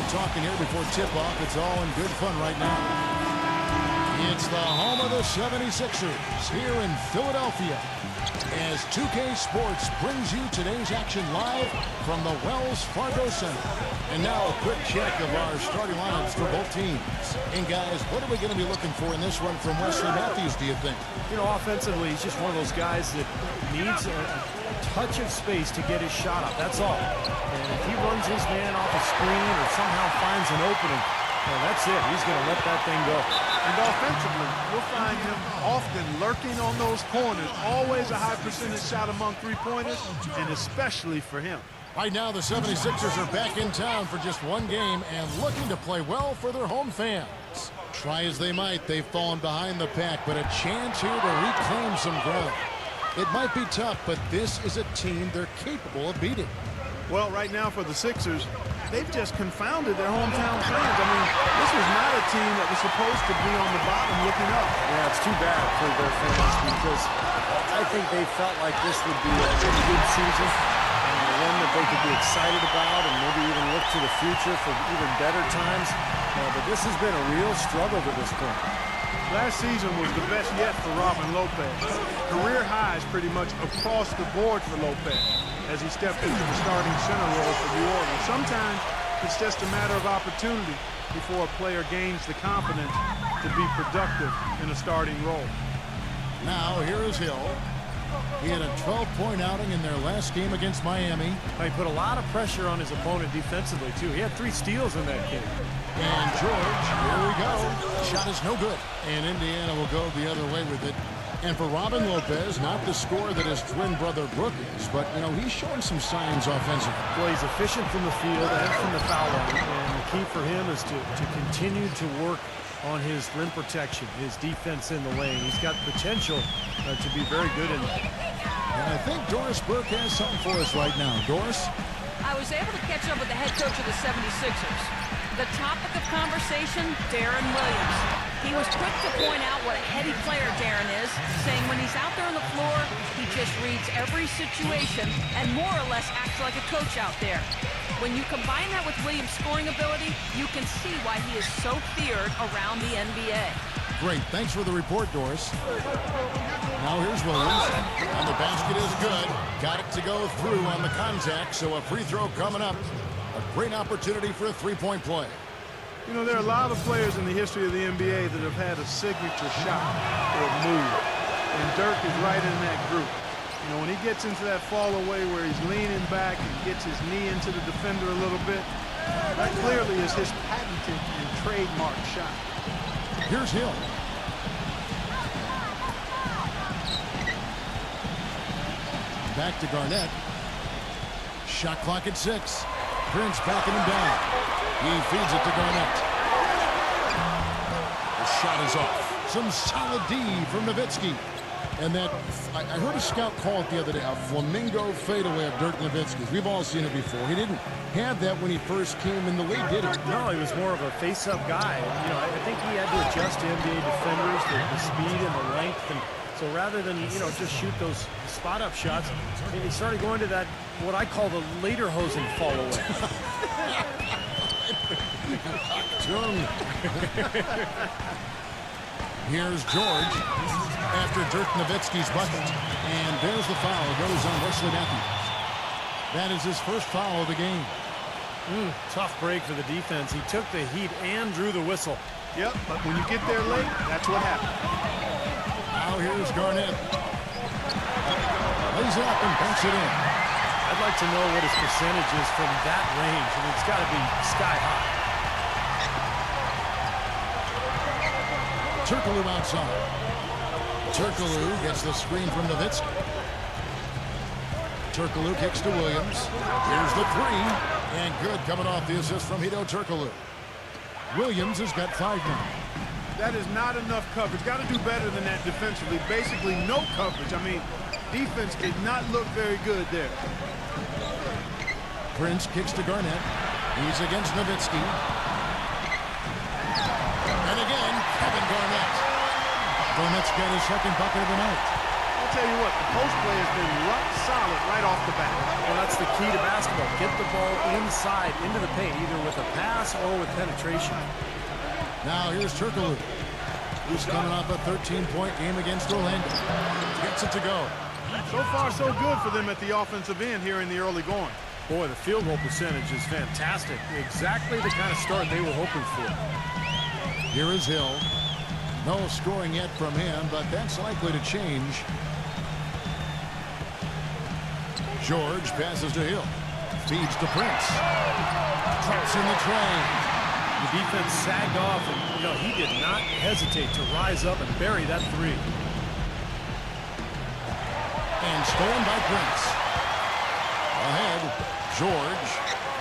talking here before tip-off. It's all in good fun right now. It's the home of the 76ers here in Philadelphia, as 2K Sports brings you today's action live from the Wells Fargo Center. And now a quick check of our starting lineups for both teams. And guys, what are we going to be looking for in this one from Wesley Matthews, do you think? You know, offensively, he's just one of those guys that needs a touch of space to get his shot up. That's all. And if he runs his man off a screen or somehow finds an opening, well, that's it. He's going to let that thing go. And offensively, you'll find him often lurking on those corners. Always a high percentage shot among three-pointers, and especially for him. Right now, the 76ers are back in town for just one game and looking to play well for their home fans. Try as they might, they've fallen behind the pack, but a chance here to reclaim some ground. It might be tough, but this is a team they're capable of beating. Well, right now for the Sixers, they've just confounded their hometown fans. I mean, this was not a team that was supposed to be on the bottom looking up. Yeah, it's too bad for their fans because I think they felt like this would be a good season, one that they could be excited about and maybe even look to the future for even better times. But this has been a real struggle to this point. Last season was the best yet for Robin Lopez. Career highs pretty much across the board for Lopez as he stepped into the starting center role for New Orleans. Sometimes it's just a matter of opportunity before a player gains the confidence to be productive in a starting role. Now here is Hill. He had a 12-point outing in their last game against Miami. He put a lot of pressure on his opponent defensively, too. He had 3 steals in that game. And George, here we go. Shot is no good. And Indiana will go the other way with it. And for Robin Lopez, not the scorer that his twin brother Brook is, but, you know, he's showing some signs offensively. Well, he's efficient from the field and from the foul line. And the key for him is to continue to work on his rim protection, his defense in the lane. He's got potential to be very good in that. And I think Doris Burke has something for us right now. Doris? I was able to catch up with the head coach of the 76ers. The topic of conversation, Darren Williams. He was quick to point out what a heady player Darren is, saying when he's out there on the floor, he just reads every situation and more or less acts like a coach out there. When you combine that with Williams' scoring ability, you can see why he is so feared around the NBA. Great. Thanks for the report, Doris. Now here's Williams. And the basket is good. Got it to go through on the contact, so a free throw coming up. A great opportunity for a three-point play. You know, there are a lot of players in the history of the NBA that have had a signature shot or move. And Dirk is right in that group. You know, when he gets into that fall away where he's leaning back and gets his knee into the defender a little bit, that clearly is his patented and trademark shot. Here's Hill. Back to Garnett. Shot clock at 6. Prince backing him down. He feeds it to Garnett. The shot is off. Some solid D from Nowitzki. And that, I heard a scout call it the other day, a flamingo fadeaway of Dirk Nowitzki's. We've all seen it before. He didn't have that when he first came in the league, did he? No, he was more of a face-up guy. You know, I think he had to adjust to NBA defenders, the speed and the length. And so rather than, you know, just shoot those spot-up shots, he started going to that, what I call the lederhosen fall-away. Here's George after Dirk Nowitzki's bucket. And there's the foul. Goes on Wesley Matthews. That is his first foul of the game. Tough break for the defense. He took the heat and drew the whistle. Yep, but when you get there late, that's what happens. Now here's Garnett. Lays it up and banks it in. I'd like to know what his percentage is from that range. I mean, it's got to be sky high. Turkoglu outside. Turkoglu gets the screen from Nowitzki. Turkoglu kicks to Williams. Here's the 3. And good coming off the assist from Hedo Turkoglu. Williams has got 5 now. That is not enough coverage. Got to do better than that defensively. Basically no coverage. I mean, defense did not look very good there. Prince kicks to Garnett. He's against Nowitzki. And again, Kevin Garnett. Garnett's got his second bucket of the night. I'll tell you what, the post play has been rock solid right off the bat. Well, that's the key to basketball. Get the ball inside, into the paint, either with a pass or with penetration. Now here's Turkoglu, who's coming off a 13-point game against Orlando. Gets it to go. So far, so good for them at the offensive end here in the early going. Boy, the field goal percentage is fantastic. Exactly the kind of start they were hoping for. Here is Hill. No scoring yet from him, but that's likely to change. George passes to Hill. Feeds to Prince. Traps in the train. The defense sagged off, and, he did not hesitate to rise up and bury that three. And stolen by Prince. Ahead, George.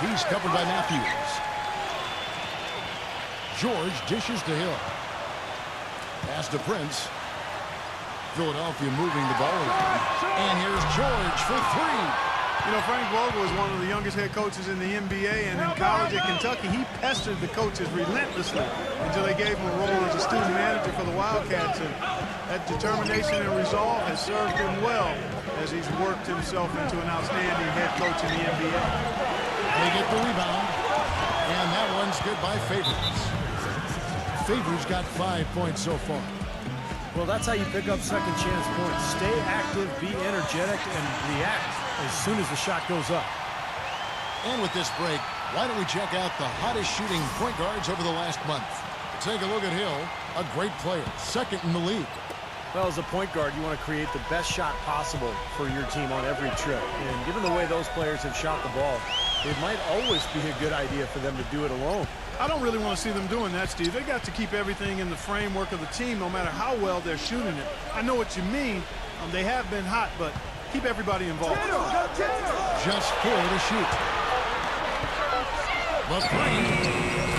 He's covered by Matthews. George dishes to Hill. Pass to Prince. Philadelphia moving the ball around. And here's George for three. Frank Vogel is one of the youngest head coaches in the NBA, and in college at Kentucky, he pestered the coaches relentlessly until they gave him a role as a student manager for the Wildcats. And that determination and resolve has served him well as he's worked himself into an outstanding head coach in the NBA. They get the rebound, and that one's good by Favors. Favors got 5 points so far. Well, that's how you pick up second chance points. Stay active, be energetic, and react as soon as the shot goes up. And with this break, why don't we check out the hottest shooting point guards over the last month? Take a look at Hill, a great player, second in the league. Well, as a point guard, you want to create the best shot possible for your team on every trip. And given the way those players have shot the ball, it might always be a good idea for them to do it alone. I don't really want to see them doing that, Steve. They got to keep everything in the framework of the team, no matter how well they're shooting it. I know what you mean. They have been hot, but keep everybody involved. Just 4 to shoot. The three.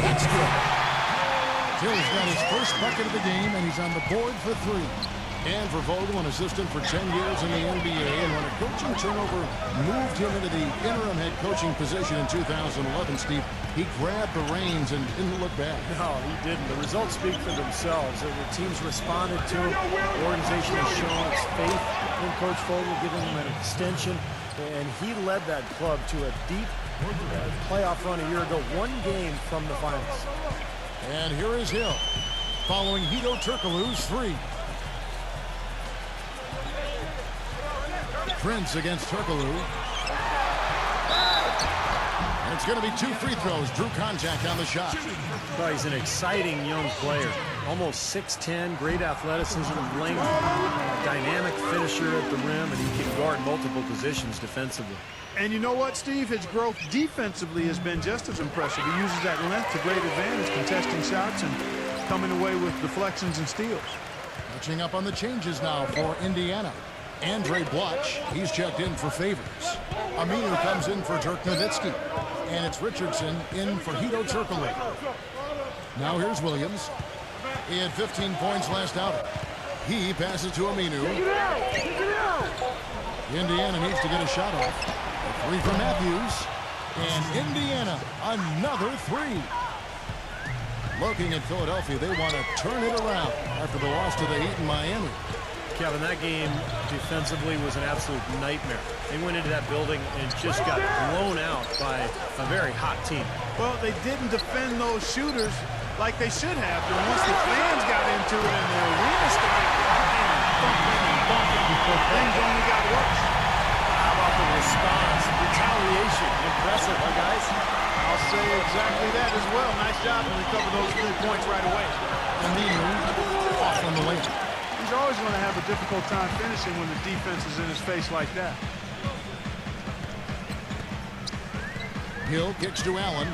That's good. Hill's got his first bucket of the game, and he's on the board for 3. And for Vogel, an assistant for 10 years in the NBA, and when a coaching turnover moved him into the interim head coaching position in 2011, Steve, he grabbed the reins and didn't look back. No, he didn't. The results speak for themselves. The teams responded to him. The organization has shown its faith in Coach Vogel, giving him an extension, and he led that club to a deep playoff run a year ago, 1 game from the finals. And here is Hill, following Hedo Turkoglu's 3. Prince against Turkoglu. And it's going to be 2 free throws. Drew contact on the shot. Well, he's an exciting young player. Almost 6'10", great athleticism, length, dynamic finisher at the rim, and he can guard multiple positions defensively. And you know what, Steve? His growth defensively has been just as impressive. He uses that length to great advantage, contesting shots and coming away with deflections and steals. Catching up on the changes now for Indiana. Andre Bloch, he's checked in for Favors. Aminu comes in for Dirk Nowitzki. And it's Richardson in for Hedo Turkoglu. Now here's Williams. He had 15 points last outing. He passes to Aminu. Indiana needs to get a shot off. A 3 from Matthews. And Indiana, another 3. Looking at Philadelphia, they want to turn it around after the loss to the Heat in Miami. Kevin, that game defensively was an absolute nightmare. They went into that building and just got blown out by a very hot team. Well, they didn't defend those shooters like they should have. And once the fans got into it and the arena started bumping and bumping, things only got worse. How about the response? Retaliation. Impressive, huh, guys? I'll say exactly that as well. Nice job to recover those 3 points right away. Aminu off on the layup. He's always going to have a difficult time finishing when the defense is in his face like that. Hill kicks to Allen.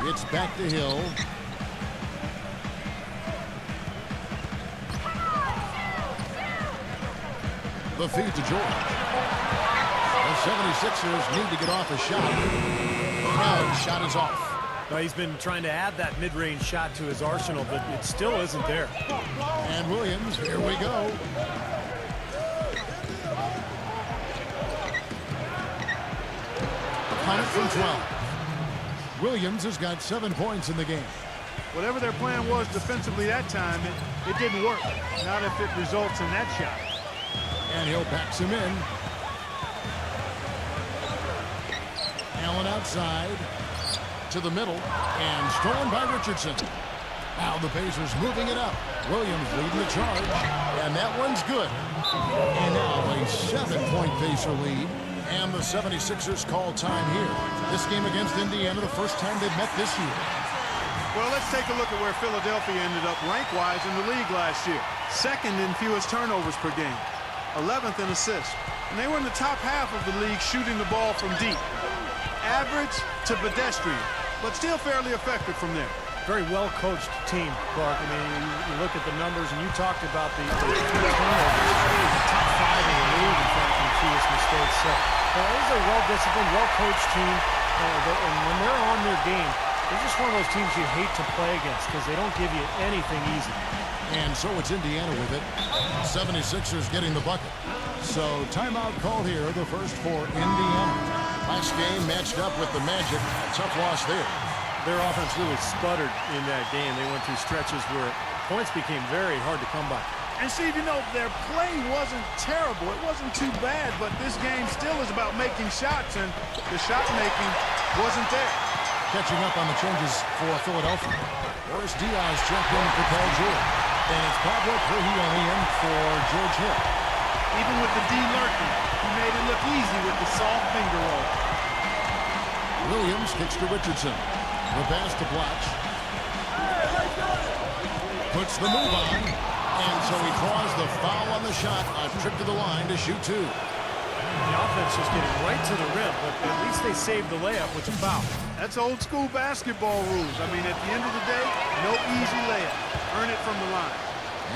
It's back to Hill. The feed to George. The 76ers need to get off a shot. No, shot is off. Well, he's been trying to add that mid-range shot to his arsenal, but it still isn't there. And Williams, here we go. Count it from 12. Williams has got 7 points in the game. Whatever their plan was defensively that time, it didn't work. Not if it results in that shot. And he'll backs him in. Allen outside to the middle and stolen by Richardson. Now the Pacers moving it up. Williams leading the charge, and that one's good. And now a 7-point Pacer lead, and the 76ers call time here. This game against Indiana, the first time they've met this year. Well, let's take a look at where Philadelphia ended up rank-wise in the league last year. Second in fewest turnovers per game. 11th in assists. And they were in the top half of the league shooting the ball from deep. Average to pedestrian, but still fairly effective from there. Very well-coached team, Clark. I mean, you look at the numbers, and you talked about the turnovers. The top 5 in the league, in fact, in fewest mistakes. So, this is a well-disciplined, well-coached team. And when they're on their game, they're just one of those teams you hate to play against because they don't give you anything easy. And so it's Indiana with it. 76ers getting the bucket. So timeout call here, the first for Indiana. Last game matched up with the Magic. A tough loss there. Their offense really sputtered in that game. They went through stretches where points became very hard to come by. And Steve, you know, their play wasn't terrible. It wasn't too bad, but this game still is about making shots, and the shot making wasn't there. Catching up on the changes for Philadelphia. Boris Diaz checked in for Paul George. And it's Pablo Prigioni in for George Hill. Even with the D lurking, he made it look easy with the soft finger roll. Williams kicks to Richardson. The pass to Blatch. Puts the move on. And so he draws the foul on the shot. A trip to the line to shoot 2. The offense just getting right to the rim, but at least they saved the layup with the foul. That's old school basketball rules. I mean, at the end of the day, no easy layup. Earn it from the line.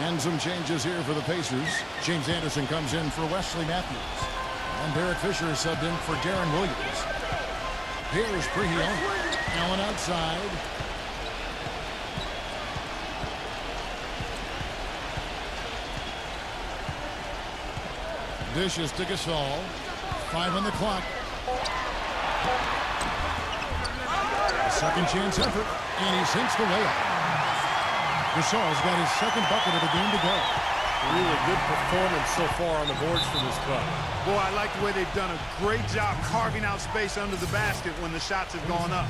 And some changes here for the Pacers. James Anderson comes in for Wesley Matthews. And Derek Fisher is subbed in for Darren Williams. Here's Prigioni. Allen outside. Dishes to Gasol. 5 on the clock. A second chance effort. And he sinks the layup. Gasol's got his second bucket of the game to go. Really good performance so far on the boards for this club. Boy, I like the way they've done a great job carving out space under the basket when the shots have gone up.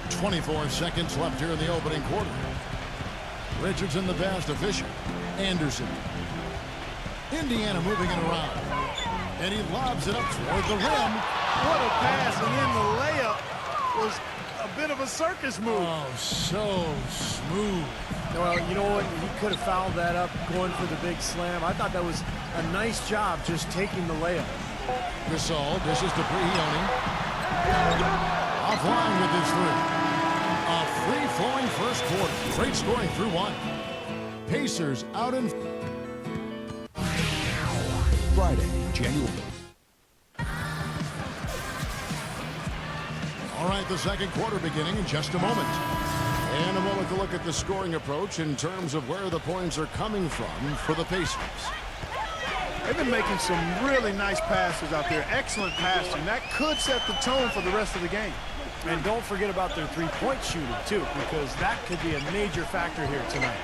.24 seconds left here in the opening quarter. Richardson the pass to Fisher. Anderson. Indiana moving it around. And he lobs it up toward the rim. What a pass, and then the layup was a bit of a circus move. Oh, so smooth. Well, you know what? He could have fouled that up going for the big slam. I thought that was a nice job just taking the layup. Gasol dishes to Prigioni. Offline with his 3. A free-flowing first quarter. Great scoring through 1. Pacers out in Friday, January. All right, the second quarter beginning in just a moment. And a moment to look at the scoring approach in terms of where the points are coming from for the Pacers. They've been making some really nice passes out there. Excellent passing. That could set the tone for the rest of the game. And don't forget about their three-point shooting, too, because that could be a major factor here tonight.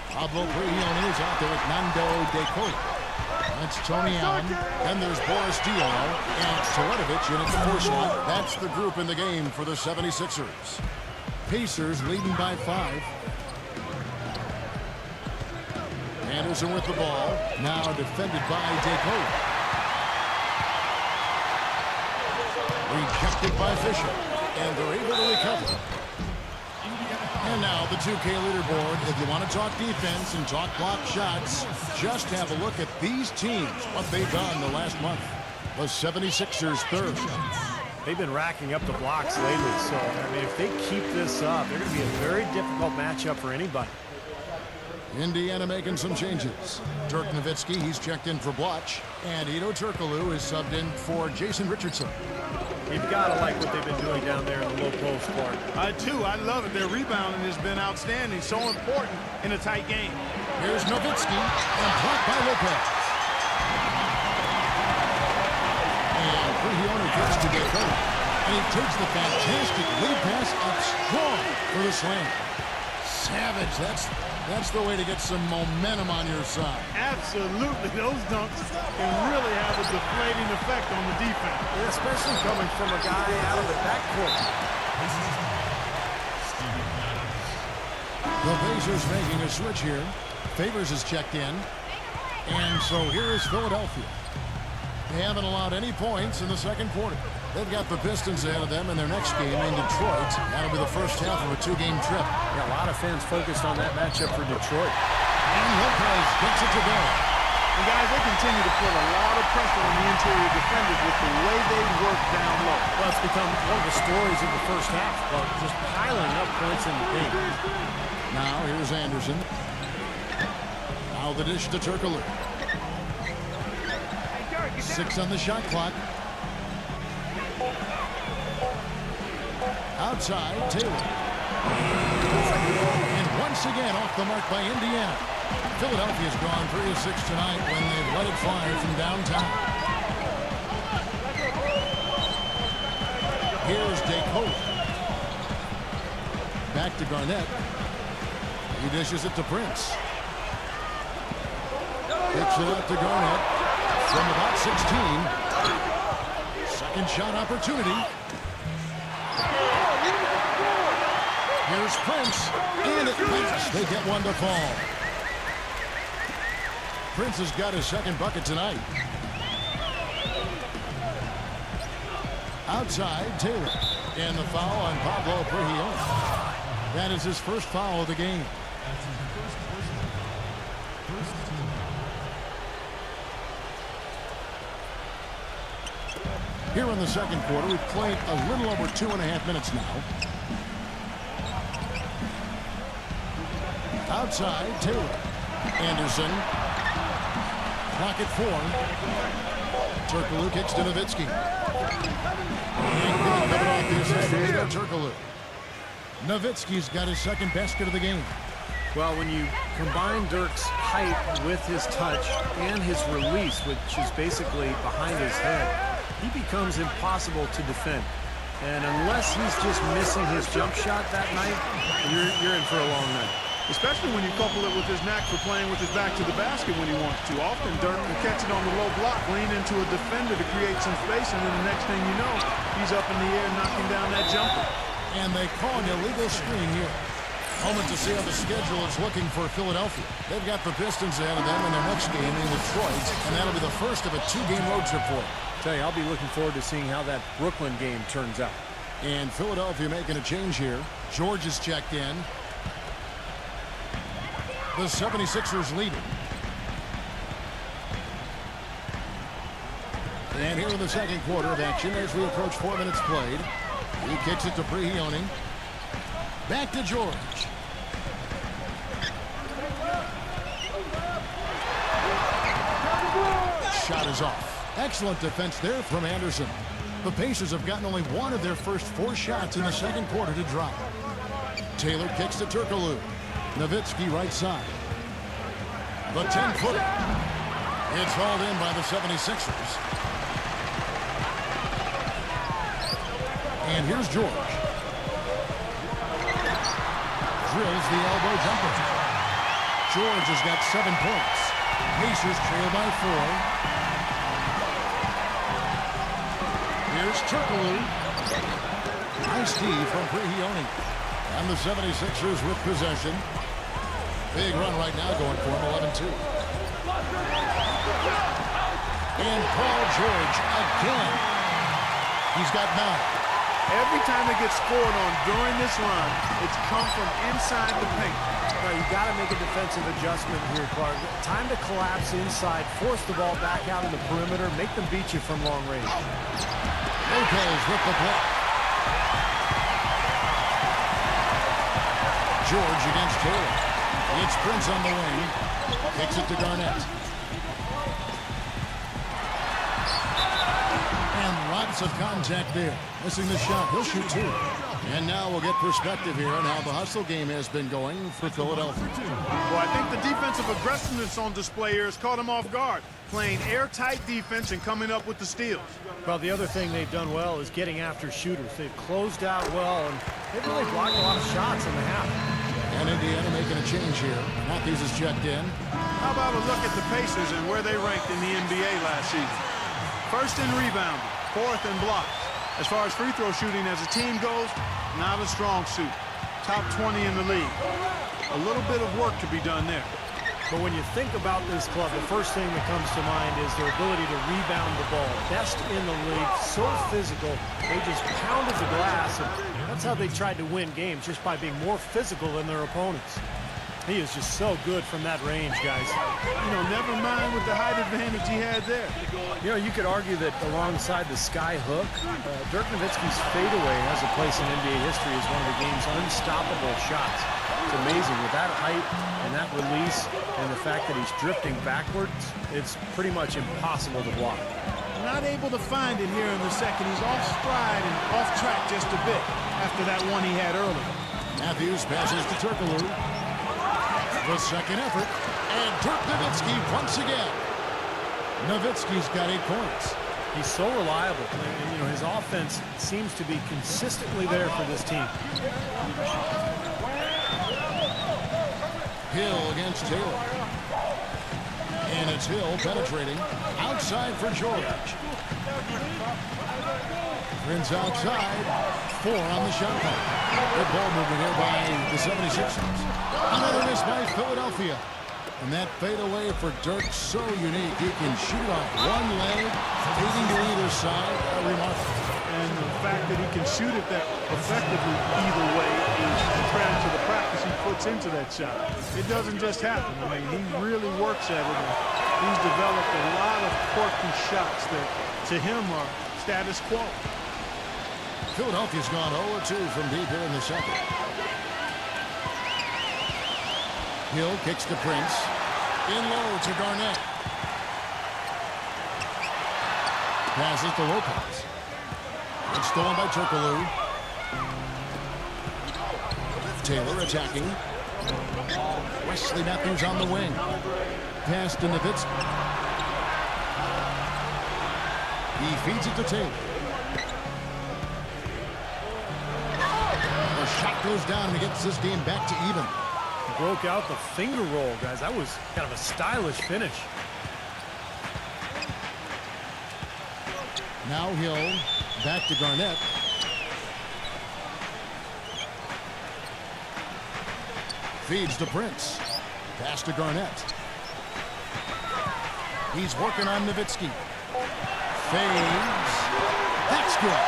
Pablo Prigioni is out there with Nando De Colo. That's Tony Allen. Then there's Boris Diaw and Teletovic in at the 4 slot. That's the group in the game for the 76ers. Pacers leading by 5. Anderson with the ball. Now defended by De Colo. Rejected by Fisher. And they're able to recover. And now the 2K leaderboard. If you want to talk defense and talk block shots, just have a look at these teams, what they've done the last month. The 76ers third. They've been racking up the blocks lately, so, I mean, if they keep this up, they're going to be a very difficult matchup for anybody. Indiana making some changes. Dirk Nowitzki, he's checked in for Blatch. And Ito Turkoglu is subbed in for Jason Richardson. You've got to like what they've been doing down there in the low post part. I do. I love it. Their rebounding has been outstanding. So important in a tight game. Here's Nowitzki and blocked by Lopez. Prigioni kicks to Dakota. And he takes the fantastic lead pass up strong for the slam. Savage, that's the way to get some momentum on your side. Absolutely. Those dunks can really have a deflating effect on the defense. Yeah, especially coming from a guy out of the backcourt. The Pacers making a switch here. Favors is checked in. And so here is Philadelphia. They haven't allowed any points in the second quarter. They've got the Pistons ahead of them in their next game in Detroit. That'll be the first half of a two-game trip. Yeah, a lot of fans focused on that matchup for Detroit. And Lopez gets it to go. And guys, they continue to put a lot of pressure on the interior defenders with the way they work down low. Well, it's become one of the stories of the first half, but just piling up points in the paint. Now here's Anderson. Now the dish to Turkoglu. 6 on the shot clock. Outside, Taylor. And once again off the mark by Indiana. Philadelphia's gone 3 of 6 tonight when they've let it fly from downtown. Here's Dakota. Back to Garnett. He dishes it to Prince. Kicks it out to Garnett from about 16. Second shot opportunity. Here's Prince, and it misses. They get one to fall. Prince has got his second bucket tonight. Outside, Taylor. And the foul on Pablo Prigioni. That is his first foul of the game. Here in the second quarter, we've played a little over 2.5 minutes now. Outside, Taylor. Anderson. Clock at 4. Turkoglu kicks to Nowitzki. And good cover off the assist from Hedo Turkoglu. Nowitzki's got his second basket of the game. Well, when you combine Dirk's height with his touch and his release, which is basically behind his head, he becomes impossible to defend. And unless he's just missing his jump shot that night, you're in for a long night. Especially when you couple it with his knack for playing with his back to the basket when he wants to. Often Dirk will catch it on the low block, lean into a defender to create some space, and then the next thing you know, he's up in the air knocking down that jumper. And they call an illegal screen here. Moment to see how the schedule is looking for Philadelphia. They've got the Pistons ahead of them in their next game in Detroit, and that'll be the first of a two-game road trip for them. Tell you, I'll be looking forward to seeing how that Brooklyn game turns out. And Philadelphia making a change here. George is checked in. The 76ers leading. And here in the second quarter of action as we approach 4 minutes played. He kicks it to Prigioni. Back to George. Shot is off. Excellent defense there from Anderson. The Pacers have gotten only one of their first 4 shots in the second quarter to drop. Taylor kicks to Turkoglu. Nowitzki right side. The 10-footer. It's hauled in by the 76ers. And here's George. Drills the elbow jumper. George has got 7 points. Pacers trail by 4. Here's Turkoglu. Nice D from Prigioni. And the 76ers with possession. Big run right now going for him, 11-2. And Paul George again. He's got 9. Every time they get scored on during this run, it's come from inside the paint. Now, you got to make a defensive adjustment here, Clark. Time to collapse inside, force the ball back out in the perimeter, make them beat you from long range. Lopez with the block. George against Taylor. It's Prince on the wing. Kicks it to Garnett. And lots of contact there. Missing the shot. He'll shoot 2. And now we'll get perspective here on how the hustle game has been going for Philadelphia. Well, I think the defensive aggressiveness on display here has caught them off guard, playing airtight defense and coming up with the steals. Well, the other thing they've done well is getting after shooters. They've closed out well, and they've really blocked a lot of shots in the half. And Indiana making a change here. Matthews is checked in. How about a look at the Pacers and where they ranked in the NBA last season? First in rebounding, fourth in blocks. As far as free throw shooting as a team goes, not a strong suit. Top 20 in the league. A little bit of work to be done there. But when you think about this club, the first thing that comes to mind is their ability to rebound the ball. Best in the league, so physical. They just pounded the glass, and that's how they tried to win games, just by being more physical than their opponents. He is just so good from that range, guys. You know, never mind with the height advantage he had there. You know, you could argue that alongside the sky hook, Dirk Nowitzki's fadeaway has a place in NBA history as one of the game's unstoppable shots. It's amazing. With that height and that release and the fact that he's drifting backwards, it's pretty much impossible to block. Not able to find it here in the second. He's off stride and off track just a bit after that one he had earlier. Matthews passes to Turkoglu. The second effort, and Dirk Nowitzki once again. Nowitzki's got 8 points. He's so reliable, and you know, his offense seems to be consistently there for this team. Hill against Taylor. And it's Hill penetrating outside for George. Prince outside, 4 on the shot clock. Good ball movement here by the 76ers. Another miss by Philadelphia. And that fadeaway for Dirk, so unique. He can shoot off one leg, taking to either side. Remarkable. And the fact that he can shoot it that effectively either way is compared to the practice he puts into that shot. It doesn't just happen. I mean, he really works at it. And he's developed a lot of quirky shots that, to him, are status quo. Philadelphia's gone 0-2 from deep here in the second. Hill kicks to Prince. In low to Garnett. Passes to Lopez. It's stolen by Turkoglu. Taylor attacking. Wesley Matthews on the wing. Pass to Nowitzki. He feeds it to Taylor. The shot goes down and he gets this game back to even. Broke out the finger roll, guys. That was kind of a stylish finish. Now Hill back to Garnett. Feeds to Prince. Pass to Garnett. He's working on Nowitzki. Fades. That's good.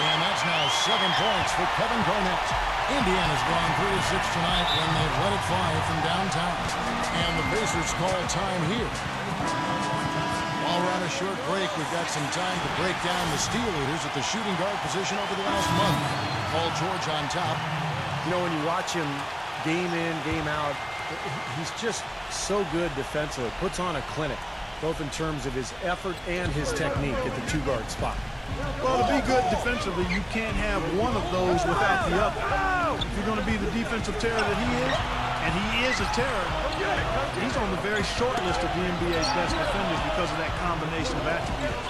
And that's now 7 points for Kevin Garnett. Indiana's gone 3-6 tonight when they've let it fly from downtown. And the Pacers call time here. While we're on a short break, we've got some time to break down the steal leaders at the shooting guard position over the last month. Paul George on top. You know, when you watch him game in, game out, he's just so good defensively. Puts on a clinic, both in terms of his effort and his technique at the 2-guard spot. Well, to be good defensively, you can't have one of those without the other. If you're going to be the defensive terror that he is, and he is a terror, he's on the very short list of the NBA's best defenders because of that combination of attributes.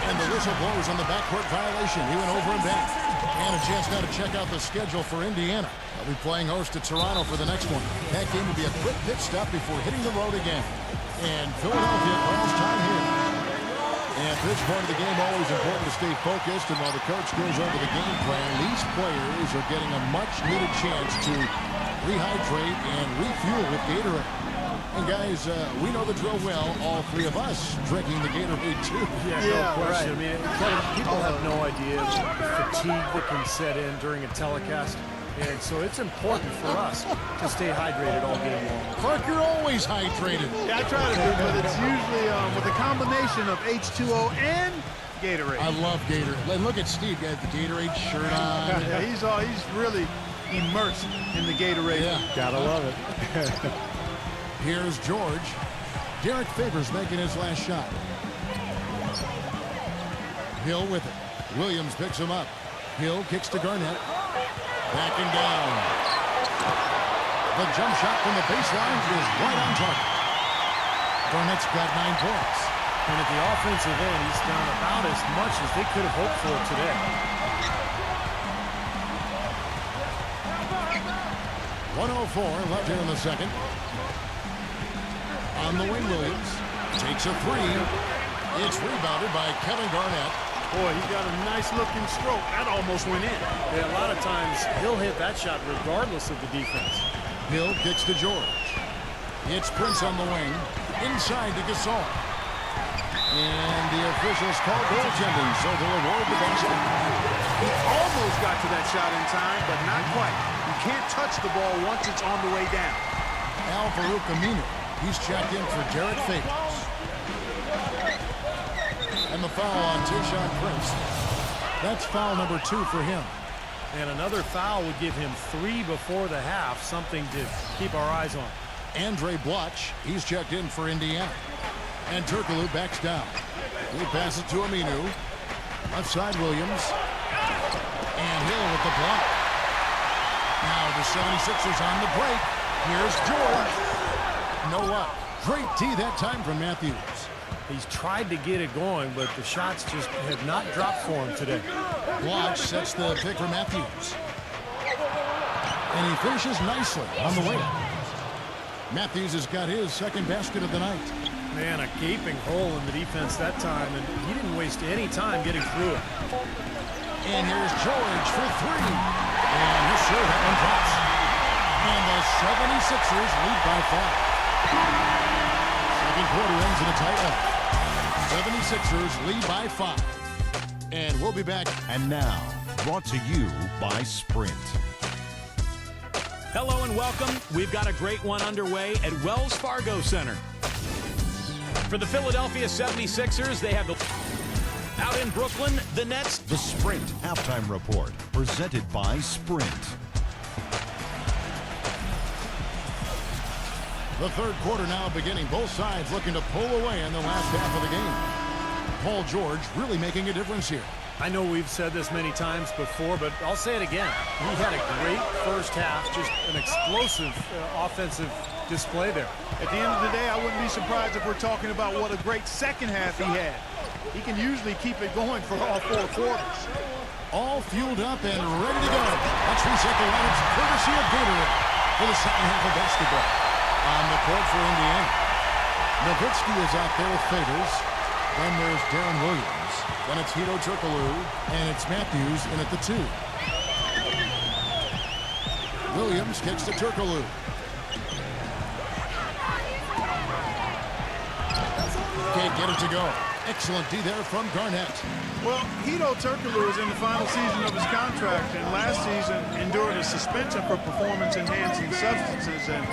And the whistle blows on the backcourt violation. He went over and back. And a chance now to check out the schedule for Indiana. They'll be playing host to Toronto for the next one. That game will be a quick pit stop before hitting the road again. And Philadelphia calls time here. And at this point of the game, always important to stay focused. And while the coach goes over the game plan, these players are getting a much-needed chance to rehydrate and refuel with Gatorade. And guys, we know the drill well. All 3 of us drinking the Gatorade too. Yeah, no question. Right. I mean, people have no idea the fatigue that can set in during a telecast. And so it's important for us to stay hydrated all game long. Clark, you're always hydrated. Yeah, I try to do, but it's usually with a combination of H2O and Gatorade. I love Gatorade. And look at Steve, got the Gatorade shirt on. Yeah, he's really immersed in the Gatorade. Yeah, gotta love it. Here's George. Derek Favors making his last shot. Hill with it. Williams picks him up. Hill kicks to Garnett. Backing down. The jump shot from the baseline is right on target. Garnett's got 9 points. And at the offensive end, he's done about as much as they could have hoped for today. 1:04 left here in the second. On the wing, Williams takes a 3. It's rebounded by Kevin Garnett. Boy, he got a nice-looking stroke. That almost went in. Yeah, a lot of times, he'll hit that shot regardless of the defense. Hill kicks to George. It's Prince on the wing. Inside to Gasol. And the officials call goaltending, so they'll award the basket. He almost got to that shot in time, but not quite. You can't touch the ball once it's on the way down. Al-Farouq Aminu. He's checked in for Derek Favors. And the foul on Tayshaun Prince. That's foul number 2 for him. And another foul would give him 3 before the half, something to keep our eyes on. Andre Bloch, he's checked in for Indiana. And Turkoglu backs down. He'll pass it to Aminu. Left side, Williams. And Hill with the block. Now the 76ers on the break. Here's George. No up. Great D that time from Matthews. He's tried to get it going, but the shots just have not dropped for him today. Bloch sets the pick for Matthews. And he finishes nicely on the way. Matthews has got his second basket of the night. Man, a gaping hole in the defense that time, and he didn't waste any time getting through it. And here's George for 3. And he'll sure that one drops. And the 76ers lead by 5. Second quarter ends in a tight one. 76ers lead by 5. And we'll be back. And now, brought to you by Sprint. Hello and welcome. We've got a great one underway at Wells Fargo Center. For the Philadelphia 76ers, they have the... Out in Brooklyn, the Nets... The Sprint Halftime Report, presented by Sprint. The third quarter now beginning. Both sides looking to pull away in the last half of the game. Paul George really making a difference here. I know we've said this many times before, but I'll say it again. He had a great first half, just an explosive offensive display there. At the end of the day, I wouldn't be surprised if we're talking about what a great second half he had. He can usually keep it going for all 4 quarters. All fueled up and ready to go. Let's reset the lineups courtesy of Gatorade for the second half of basketball. On the court for Indiana, Nowitzki is out there with Favors. Then there's Darren Williams. Then it's Hedo Turkoglu, and it's Matthews in at the 2. Williams kicks to Turkoglu. Can't get it to go. Excellent D there from Garnett. Well, Hedo Turkoglu is in the final season of his contract, and last season endured a suspension for performance-enhancing substances and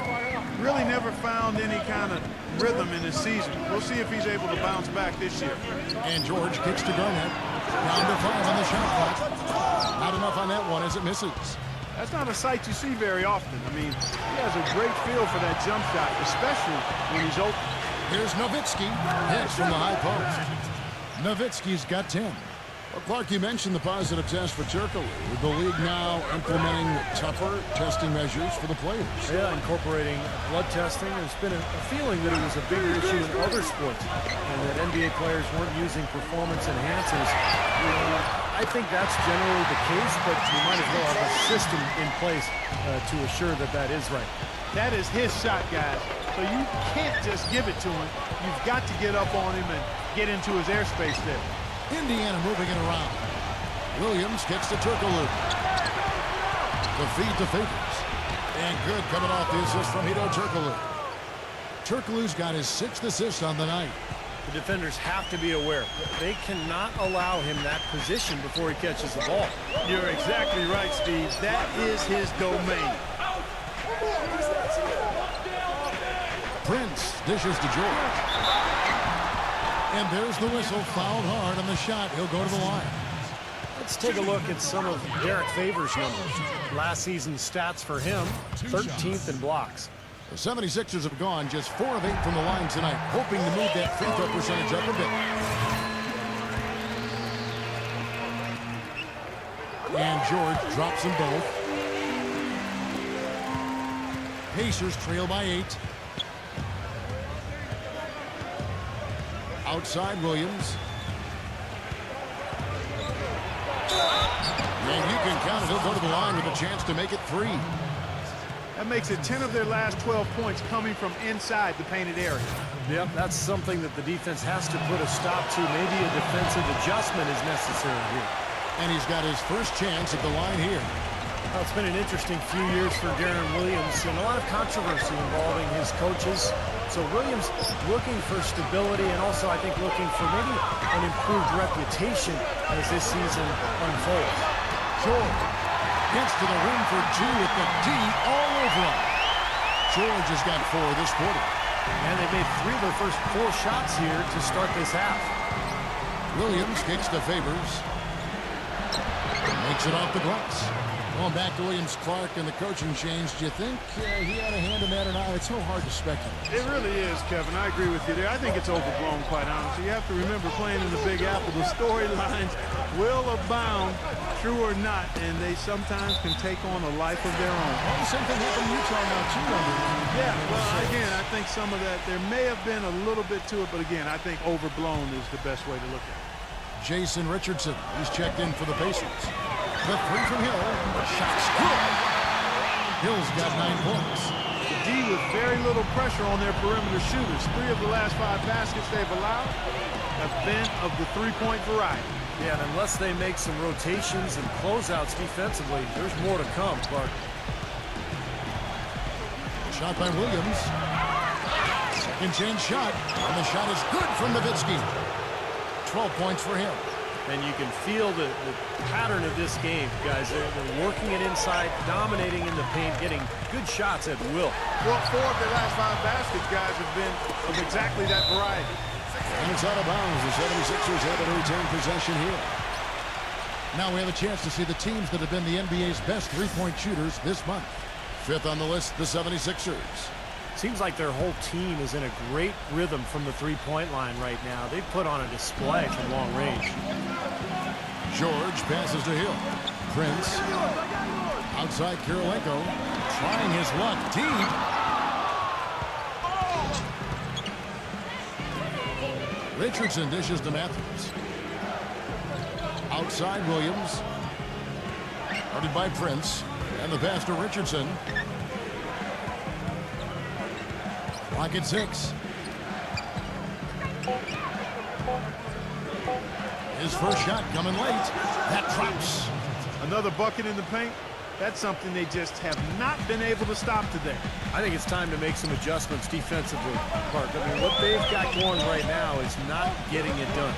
really never found any kind of rhythm in his season. We'll see if he's able to bounce back this year. And George kicks to Garnett. Down to 5 on the shot clock. Not enough on that one as it misses. That's not a sight you see very often. I mean, he has a great feel for that jump shot, especially when he's open. Here's Nowitzki. Hits from the high post. Nowitzki's got 10. Well, Clark, you mentioned the positive test for Turkoglu. The league now implementing tougher testing measures for the players. Yeah, incorporating blood testing. There's been a feeling that it was a bigger issue in other sports and that NBA players weren't using performance enhancers. I think that's generally the case, but you might as well have a system in place to assure that that is right. That is his shot, guys. So you can't just give it to him. You've got to get up on him and get into his airspace there. Indiana moving it around. Williams kicks to Turkoglu. The feed to Favors. And good coming off the assist from Hedo Turkoglu. Turkoglu's got his 6th assist on the night. The defenders have to be aware. They cannot allow him that position before he catches the ball. You're exactly right, Steve. That is his domain. Prince dishes to George. And there's the whistle. Fouled hard on the shot. He'll go to the line. Let's take a look at some of Derek Favors' numbers. Last season's stats for him, 13th in blocks. The 76ers have gone just 4 of 8 from the line tonight, hoping to move that free throw percentage up a bit. And George drops them both. Pacers trail by 8. Outside Williams. And you can count it. He'll go to the line with a chance to make it 3. That makes it 10 of their last 12 points coming from inside the painted area. Yep, that's something that the defense has to put a stop to. Maybe a defensive adjustment is necessary here. And he's got his first chance at the line here. Well, it's been an interesting few years for Darren Williams and a lot of controversy involving his coaches. So Williams looking for stability and also I think looking for maybe an improved reputation as this season unfolds. George gets to the rim for 2 with the D all over him. George has got 4 this quarter. And they made 3 of their first 4 shots here to start this half. Williams kicks to Favors. Makes it off the glass. Going back to Williams-Clark and the coaching change, do you think he had a hand in that or not? It's so hard to speculate. It really is, Kevin. I agree with you there. I think it's overblown, quite honestly. You have to remember playing in the Big Apple, the storylines will abound, true or not, and they sometimes can take on a life of their own. Well, the same thing happened in Utah now, too. Yeah, well, again, I think some of that, there may have been a little bit to it, but again, I think overblown is the best way to look at it. Jason Richardson, he's checked in for the Pacers. The 3 from Hill. Shot's good. Hill's got 9 points. The D with very little pressure on their perimeter shooters. 3 of the last 5 baskets they've allowed have been of the 3-point variety. Yeah, and unless they make some rotations and closeouts defensively, there's more to come, Clark. Shot by Williams. Second chance shot. And the shot is good from Nowitzki. 12 points for him. And you can feel the pattern of this game, guys. They're working it inside, dominating in the paint, getting good shots at will. Well, 4 of their last 5 baskets, guys, have been of exactly that variety. And it's out of bounds. The 76ers able to retain possession here. Now we have a chance to see the teams that have been the NBA's best 3-point shooters this month. 5th on the list, the 76ers. Seems like their whole team is in a great rhythm from the 3-point line right now. They put on a display from long range. George passes to Hill. Prince. Outside Kirilenko. Trying his luck deep. Richardson dishes to Matthews. Outside Williams. Guarded by Prince. And the pass to Richardson. Clock at 6. His first shot coming late. That drops. Another bucket in the paint. That's something they just have not been able to stop today. I think it's time to make some adjustments defensively, Clark. I mean, what they've got going right now is not getting it done.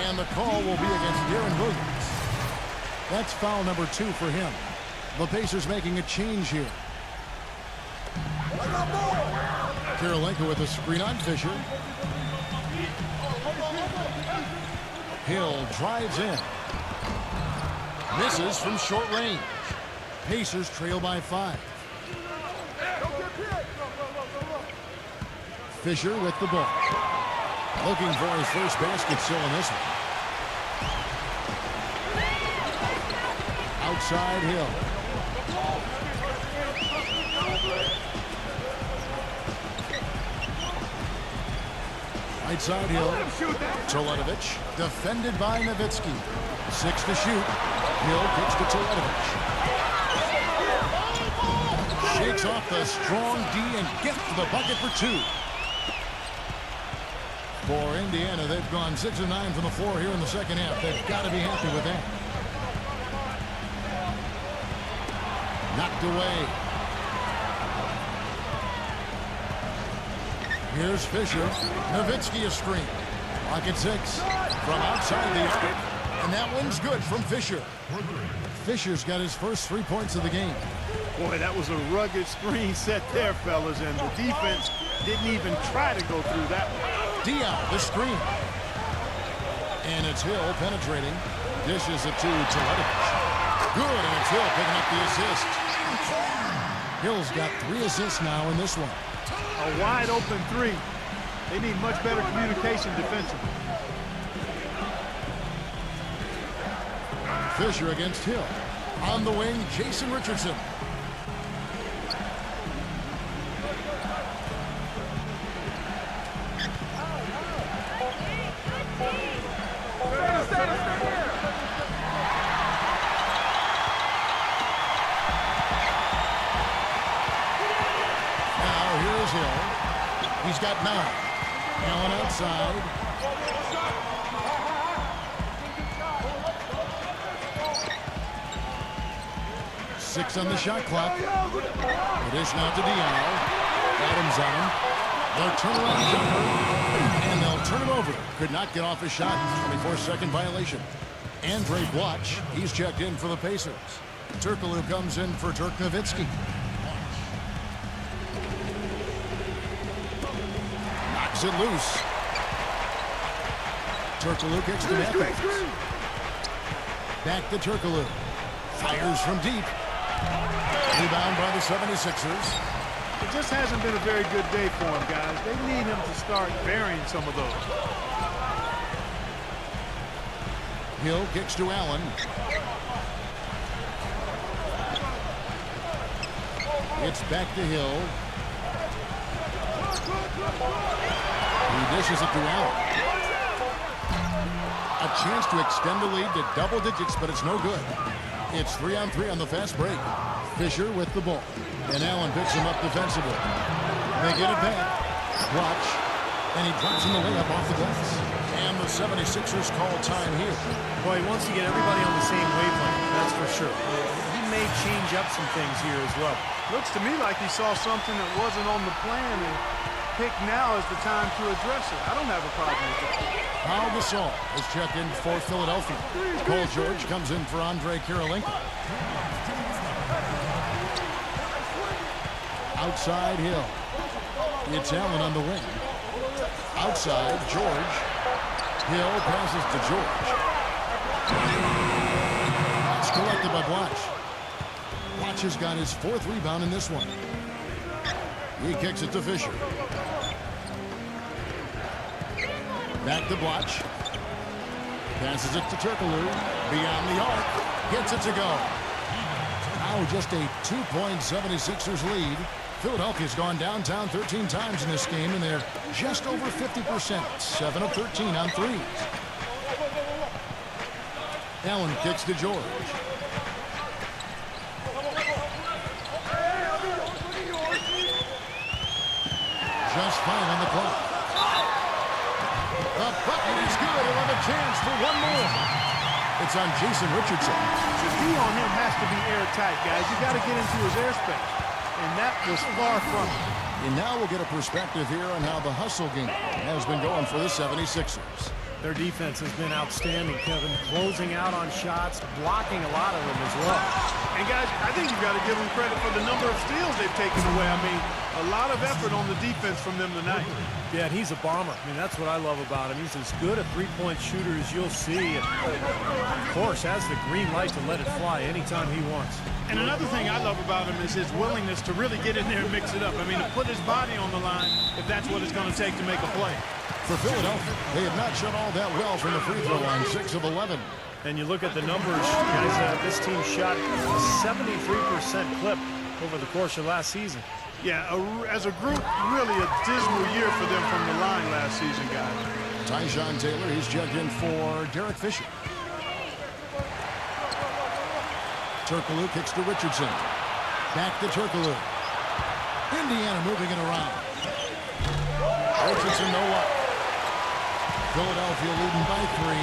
And the call will be against Darren Williams. That's foul number 2 for him. The Pacers making a change here. Kirilenko with a screen on Fisher. Hill drives in. Misses from short range. Pacers trail by 5. Fisher with the ball. Looking for his first basket still in this one. Outside Hill. Right side Hill. Teletovic defended by Nowitzki. 6 to shoot. Hill kicks to Teletovic. Shakes off the strong D and gets to the bucket for 2. For Indiana, they've gone 6 of 9 from the floor here in the second half. They've got to be happy with that. Knocked away. Here's Fisher. Nowitzki a screen. Clock at 6. From outside the arc. And that one's good from Fisher. Fisher's got his first 3 points of the game. Boy, that was a rugged screen set there, fellas, and the defense didn't even try to go through that one. Diaw, the screen. And it's Hill penetrating. Dishes it to Teletovic. Good, and it's Hill picking up the assist. Hill's got 3 assists now in this one. A wide open 3. They need much better communication defensively. Fisher against Hill. On the wing, Jason Richardson. He's got 9. Allen outside. Six on the shot clock. It is now to Diallo. Adams on him. They'll turn around jumper. And they'll turn it over. Could not get off his shot. 24-second violation. Andre Blatch, he's checked in for the Pacers. Turkoglu comes in for Dirk Nowitzki. Knocks it loose. Turkoglu kicks to Matthews. Back to Turkoglu. Fires from deep. Rebound by the 76ers. It just hasn't been a very good day for him, guys. They need him to start varying some of those. Hill kicks to Allen. It's back to Hill. He dishes it to Allen. A chance to extend the lead to double digits, but it's no good. It's 3-on-3 on the fast break. Fisher with the ball. And Allen picks him up defensively. They get it back. Watch. And he drops in the layup off the glass. And the 76ers call time here. Boy, he wants to get everybody on the same wavelength, that's for sure. He may change up some things here as well. Looks to me like he saw something that wasn't on the plan and picked now is the time to address it. I don't have a problem with that. Pau Gasol is checked in for Philadelphia. Paul George comes in for Andre Kirilenko. Outside Hill. It's Allen on the wing. Outside George. Hill passes to George. It's collected by Blatch. Blatch has got his 4th rebound in this one. He kicks it to Fisher. Back to Blatch. Passes it to Turkoglu. Beyond the arc. Gets it to go. Now just a 2-point 76ers lead. Philadelphia's gone downtown 13 times in this game, and they're just over 50%. 7 of 13 on threes. Allen kicks to George. Just 5 on the clock. The bucket is good. He'll have a chance for one more. It's on Jason Richardson. The D on him has to be airtight, guys. You got to get into his airspace. And that was far from it. And now we'll get a perspective here on how the hustle game has been going for the 76ers. Their defense has been outstanding, Kevin. Closing out on shots, blocking a lot of them as well. And guys, I think you've got to give them credit for the number of steals they've taken away. I mean, a lot of effort on the defense from them tonight. Yeah, and he's a bomber. I mean, that's what I love about him. He's as good a three-point shooter as you'll see. And of course, has the green light to let it fly anytime he wants. And another thing I love about him is his willingness to really get in there and mix it up. I mean, to put his body on the line if that's what it's going to take to make a play. For Philadelphia, they have not shot all that well from the free throw line, 6 of 11. And you look at the numbers, guys, this team shot a 73% clip over the course of last season. Yeah, as a group, really a dismal year for them from the line last season, guys. Tyjon Taylor, he's checked in for Derek Fisher. Turkoglu kicks to Richardson. Back to Turkoglu. Indiana moving it around. Richardson, no luck. Philadelphia leading by 3.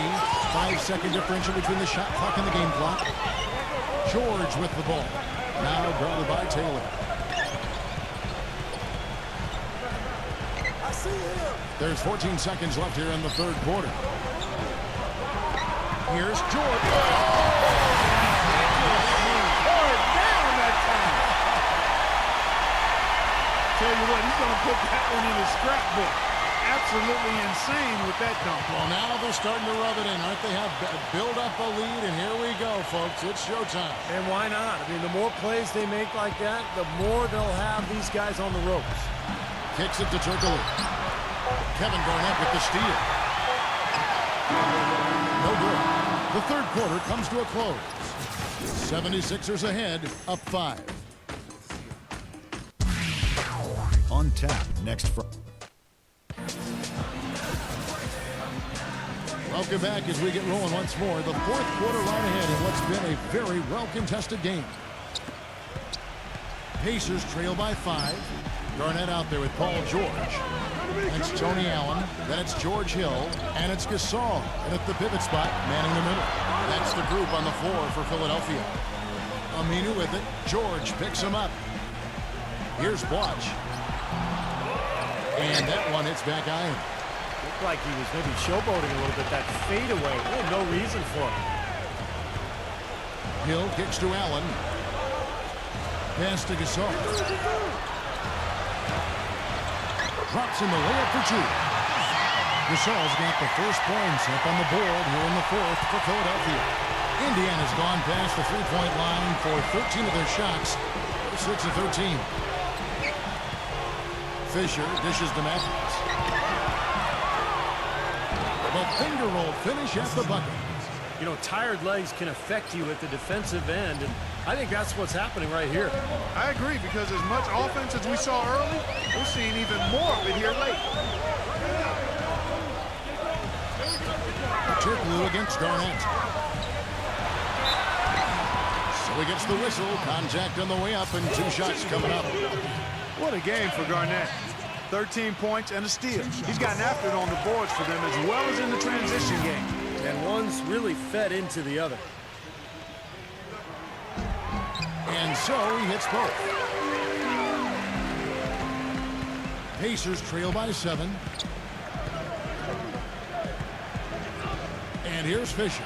5-second differential between the shot clock and the game clock. George with the ball. Now guarded by Taylor. I see him. There's 14 seconds left here in the 3rd quarter. Here's George. Tell you what, he's going to put that one in his scrapbook. Absolutely insane with that dunk. Well, now they're starting to rub it in, aren't they? Have build up a lead, and here we go, folks. It's showtime. And why not? I mean, the more plays they make like that, the more they'll have these guys on the ropes. Kicks it to Turkoglu. Kevin Garnett with the steal. No good. The third quarter comes to a close. 76ers ahead, up 5. On tap next Friday. Welcome back as we get rolling once more. The fourth quarter line ahead in what's been a very well-contested game. Pacers trail by 5. Garnett out there with Paul George. It's Tony Allen. Then it's George Hill. And it's Gasol. And at the pivot spot, manning the middle. That's the group on the floor for Philadelphia. Aminu with it. George picks him up. Here's Blotch. And that one hits back iron. Looked like he was maybe showboating a little bit. That fadeaway, really no reason for it. Hill kicks to Allen. Pass to Gasol. Drops in the layup for 2. Gasol's got the first points up on the board here in the fourth for Philadelphia. Indiana's gone past the three-point line for 13 of their shots. 6 of 13. Fisher dishes to Matthews. The finger roll finish at the bucket. You know, tired legs can affect you at the defensive end, and I think that's what's happening right here. I agree, because as much offense as we saw early, we're seeing even more of it here late. Turkoglu against Garnett. So he gets the whistle. Contact on the way up, and 2 shots coming up. What a game for Garnett. 13 points and a steal. He's gotten after it on the boards for them as well as in the transition game. And one's really fed into the other. And so he hits both. Pacers trail by 7. And here's Fisher.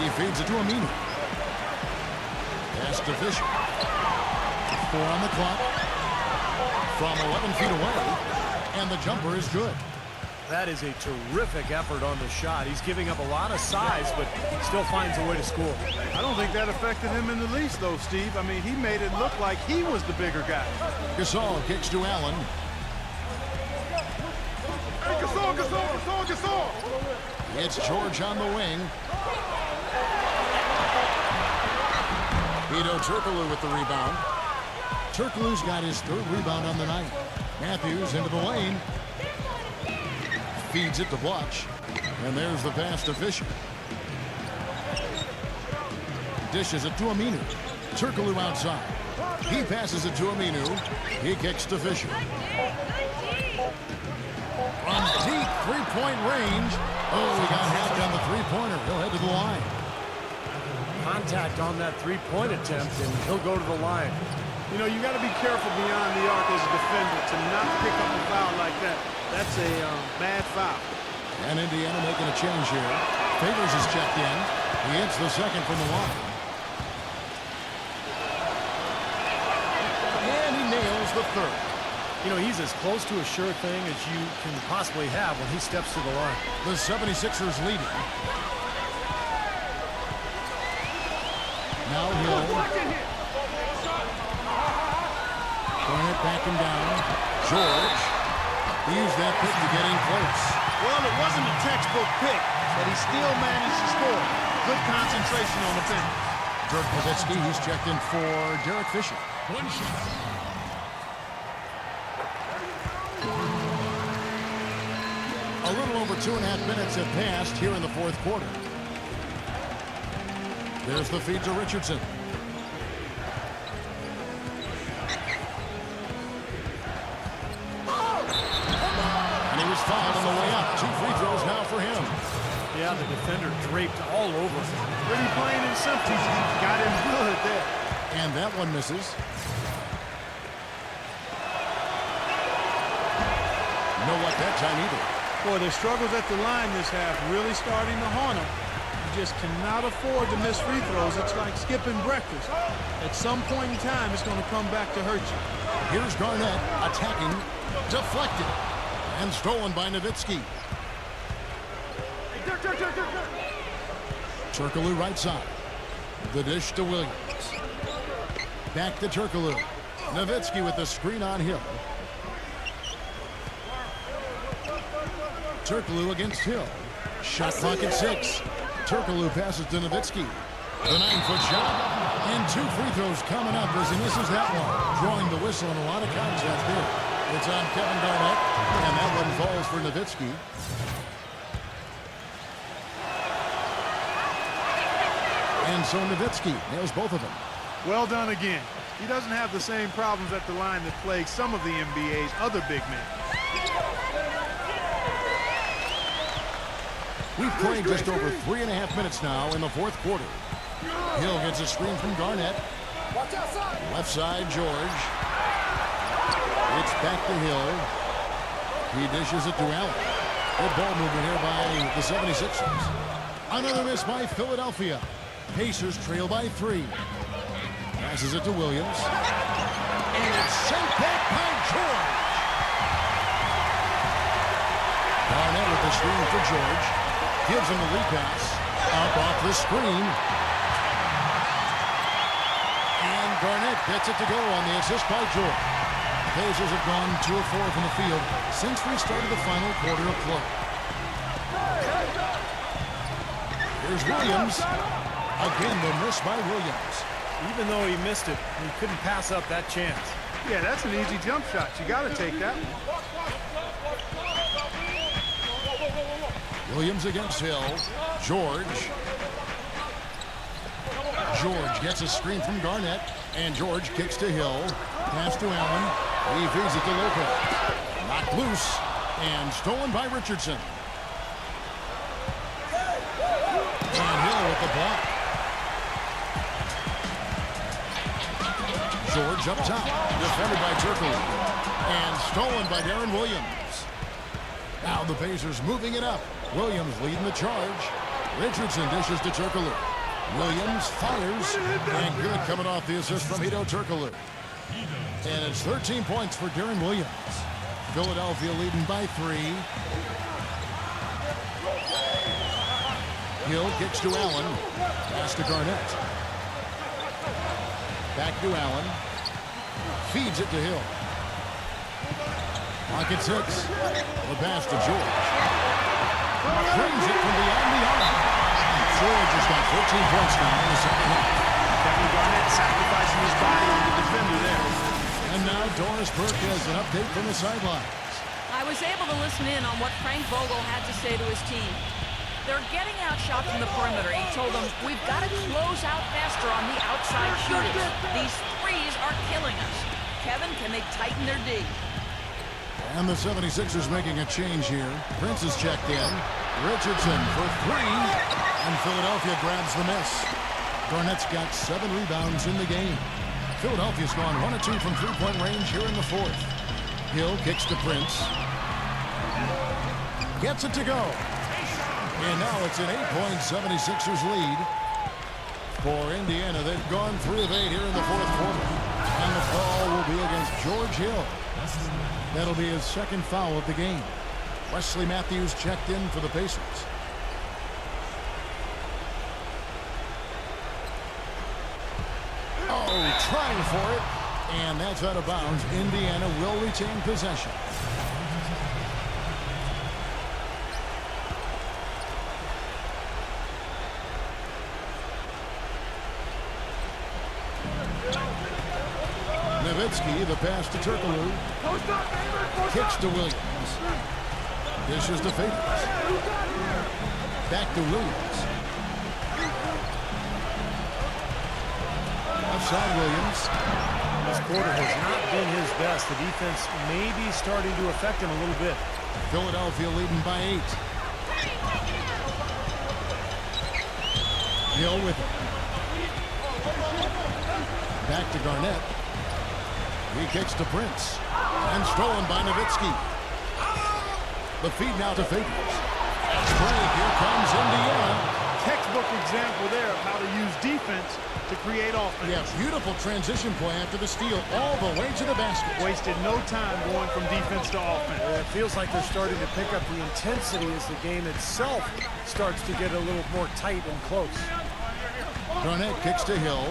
He feeds it to Aminu. Pass to Fisher. 4 on the clock. From 11 feet away. And the jumper is good. That is a terrific effort on the shot. He's giving up a lot of size, but still finds a way to score. I don't think that affected him in the least, though, Steve. I mean, he made it look like he was the bigger guy. Gasol kicks to Allen. Hey, Gasol! It's George on the wing. Hedo Turkoglu with the rebound. Turkoglu's got his 3rd rebound on the night. Matthews into the lane. Feeds it to Blotch. And there's the pass to Fisher. Dishes it to Aminu. Turkoglu outside. He passes it to Aminu. He kicks to Fisher. From deep three-point range. Oh, he got half on the three-pointer. He'll head to the line. Contact on that three-point attempt, and he'll go to the line. You know, you got to be careful beyond the arc as a defender to not pick up a foul like that. That's a bad foul. And Indiana making a change here. Favors is checked in. He hits the second from the line. And he nails the 3rd. You know, he's as close to a sure thing as you can possibly have when he steps to the line. The 76ers leading. Now Hill. Garnett backing down. George. He used that pick to get in close. Well, it wasn't a textbook pick, but he still managed to score. Good concentration on the finish. Dirk Nowitzki, he's checked in for Derek Fisher. 1 shot. A little over 2.5 minutes have passed here in the fourth quarter. There's the feed to Richardson. And he was fouled on the way up. 2 free throws now for him. Yeah, the defender draped all over him. Pretty plain and simple. Got him good there. And that one misses. No luck that time either. Boy, their struggles at the line this half really starting to haunt them. You just cannot afford to miss free throws. It's like skipping breakfast. At some point in time, it's going to come back to hurt you. Here's Garnett attacking, deflected, and stolen by Nowitzki. Turkoglu right side. The dish to Williams. Back to Turkoglu. Nowitzki with the screen on Hill. Turkoglu against Hill. Shot clock at 6. Turkoglu passes to Nowitzki. The 9-foot shot. And 2 free throws coming up as he misses that one. Drawing the whistle and a lot of contact there. It's on Kevin Garnett. And that one falls for Nowitzki. And so Nowitzki nails both of them. Well done again. He doesn't have the same problems at the line that plague some of the NBA's other big men. We've played just over 3.5 minutes now in the fourth quarter. Hill gets a screen from Garnett. Left side, George. It's back to Hill. He dishes it to Allen. Good ball movement here by the 76ers. Another miss by Philadelphia. Pacers trail by 3. Passes it to Williams. And it's sent back by George. Garnett with the screen for George. Gives him the lead pass. Up off the screen. And Garnett gets it to go on the assist by George. Pacers have gone 2 of 4 from the field since we started the final quarter of play. Here's Williams. Again, the miss by Williams. Even though he missed it, he couldn't pass up that chance. Yeah, that's an easy jump shot. You got to take that one. Williams against Hill. George. George gets a screen from Garnett. And George kicks to Hill. Pass to Allen. He feeds it to Lopez. Knocked loose. And stolen by Richardson. And Hill with the block. George up top. Defended by Turkoglu. And stolen by Darren Williams. Now the Pacers moving it up. Williams leading the charge. Richardson dishes to Turkoglu. Williams fires. And good coming off the assist from Hedo Turkoglu. And it's 13 points for Darren Williams. Philadelphia leading by 3. Hill kicks to Allen. Pass to Garnett. Back to Allen. Feeds it to Hill. Clock at 6. The pass to George. Brings it from beyond the arc. George has got 14 points now in the second half. Kevin Garnett sacrificing his body on the defender there. And now Doris Burke has an update from the sidelines. I was able to listen in on what Frank Vogel had to say to his team. They're getting outshot from the perimeter. He told them, we've got to close out faster on the outside shooters. These threes are killing us. Kevin, can they tighten their D? And the 76ers making a change here. Prince is checked in. Richardson for 3. And Philadelphia grabs the miss. Garnett's got 7 rebounds in the game. Philadelphia's gone 1 of 2 from three-point range here in the fourth. Hill kicks to Prince. Gets it to go. And now it's an 8-point 76ers lead for Indiana. They've gone 3 of 8 here in the fourth quarter. And the foul will be against George Hill. That'll be his second foul of the game. Wesley Matthews checked in for the Pacers. Oh, trying for it. And that's out of bounds. Indiana will retain possession. Nowitzki, the pass to Turkoglu. Kicks to Williams. Dishes to Favors. Back to Williams. Outside Williams. This quarter has not been his best. The defense may be starting to affect him a little bit. Philadelphia leading by 8. Hill with it. Back to Garnett. He kicks to Prince. And stolen by Nowitzki. The feed now to Favors. Break, here comes Indiana. Textbook example there of how to use defense to create offense. Yeah, beautiful transition play after the steal all the way to the basket. Wasted no time going from defense to offense. It feels like they're starting to pick up the intensity as the game itself starts to get a little more tight and close. Garnett kicks to Hill.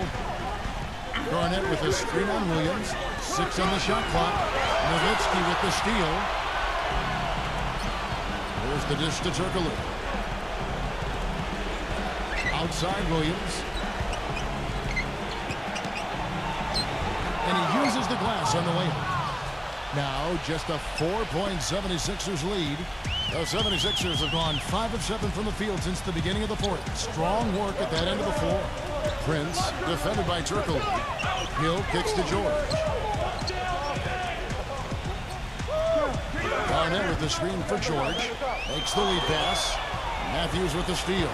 Garnett with a screen on Williams. 6 on the shot clock. Nowitzki with the steal. Here's the dish to Turkoglu. Outside Williams. And he uses the glass on the way. Now just a 4-point 76ers lead. The 76ers have gone 5 of 7 from the field since the beginning of the fourth. Strong work at that end of the floor. Prince defended by Turkoglu. Hill kicks to George. Garnett with the screen for George. Makes the lead pass. Matthews with the steal.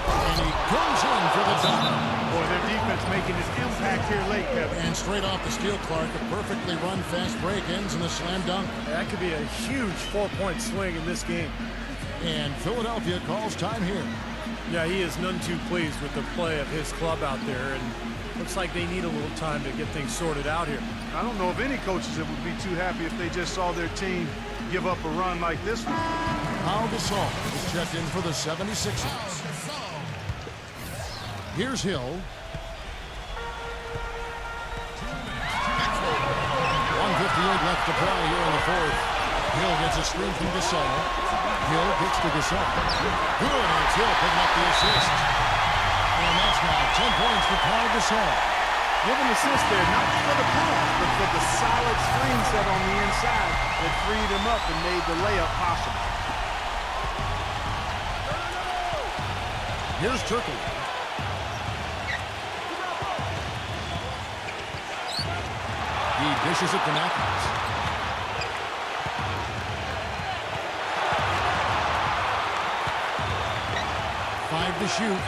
And he goes in for the dunk. Boy, their defense making its impact here late, Kevin. And straight off the steal, Clark, a perfectly run fast break ends in a slam dunk. That could be a huge 4-point swing in this game. And Philadelphia calls time here. Yeah, he is none too pleased with the play of his club out there, and looks like they need a little time to get things sorted out here. I don't know of any coaches that would be too happy if they just saw their team give up a run like this one. Pau Gasol is checked in for the 76ers. Here's Hill. 1:58 left to play here in the fourth. Hill gets a screen from Gasol. Hill gets to Gasol. Good, and it's Hill picking up the assist. And that's now 10 points for Pau Gasol. Give an assist there, not for the pass, but for the solid screen set on the inside that freed him up and made the layup possible. Here's Turkoglu. He dishes it to Matthews. Five to shoot.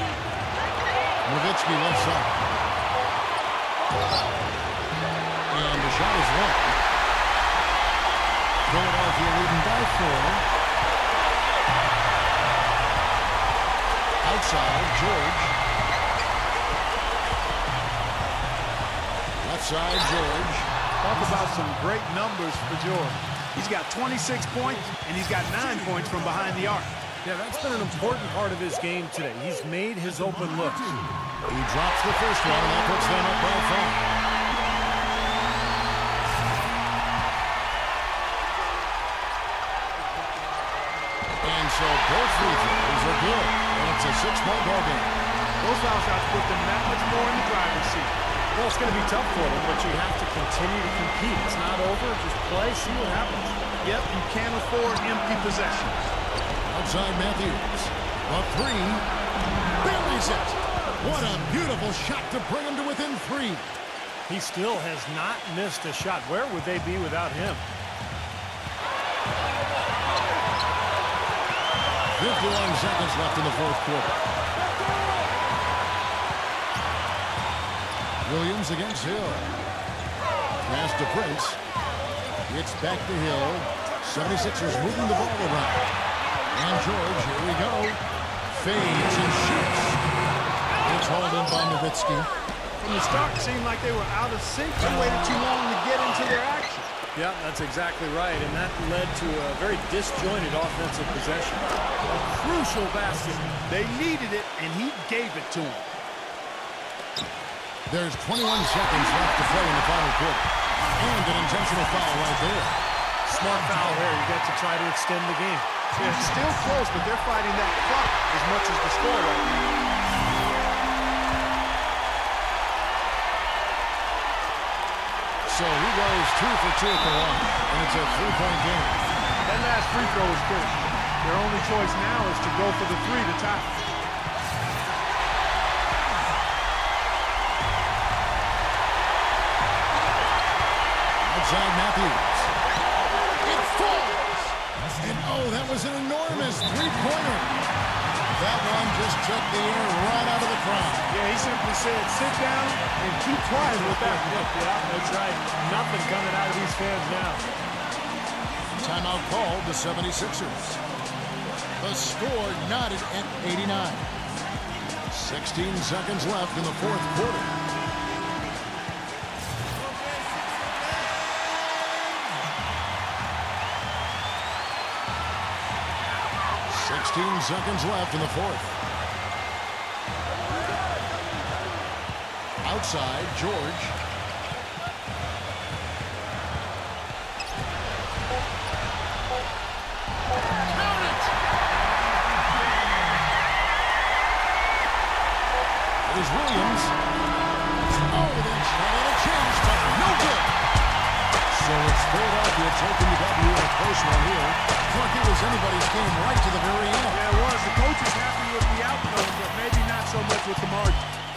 Nowitzki left side. And the shot is long. Philadelphia leading by 4. Outside, George. Left side, George. Talk about some great numbers for George. He's got 26 points, and he's got 9 points from behind the arc. Yeah, that's been an important part of his game today. He's made his open looks. He drops the first one, and that puts them up by 5. And so both free throws are good, and it's a 6-point ball game. Those foul shots put them that much more in the driver's seat. Well, it's going to be tough for them, but you have to continue to compete. It's not over. Just play, see what happens. Yep, you can't afford empty possessions. Outside Matthews. A 3. Buries it. What a beautiful shot to bring him to within 3. He still has not missed a shot. Where would they be without him? 51 seconds left in the fourth quarter. Williams against Hill. Pass to Prince. It's back to Hill. 76ers moving the ball around. And George, here we go. Fades and shoots. It's hauled in by Nowitzki. From the start, it seemed like they were out of sync and waited too long to get into their action. Yeah, that's exactly right, and that led to a very disjointed offensive possession. A crucial basket. They needed it, and he gave it to them. There's 21 seconds left to play in the final quarter. And an intentional foul right there. Smart foul there. You got to try to extend the game. Yeah, it's still close, but they're fighting that clock as much as the score right now. So he goes 2 for 2 at the line, and it's a 3-point game. That last free throw is critical. Their only choice now is to go for the 3 to tie. Outside Matthews. It falls! And oh, that was an enormous three-pointer. That one just took the air right out of the crowd. Yeah, he simply said, sit down and keep quiet with that one. Yeah, that's right. Nothing coming out of these fans now. Timeout called the 76ers. The score knotted at 89. 16 seconds left in the fourth quarter. Seconds left in the fourth. Outside, George. it's Philadelphia taking the W in a close one here. Looked like it was anybody's game right to the very end. Yeah, it was. The coach is happy with the outcome, but maybe not so much with the margin.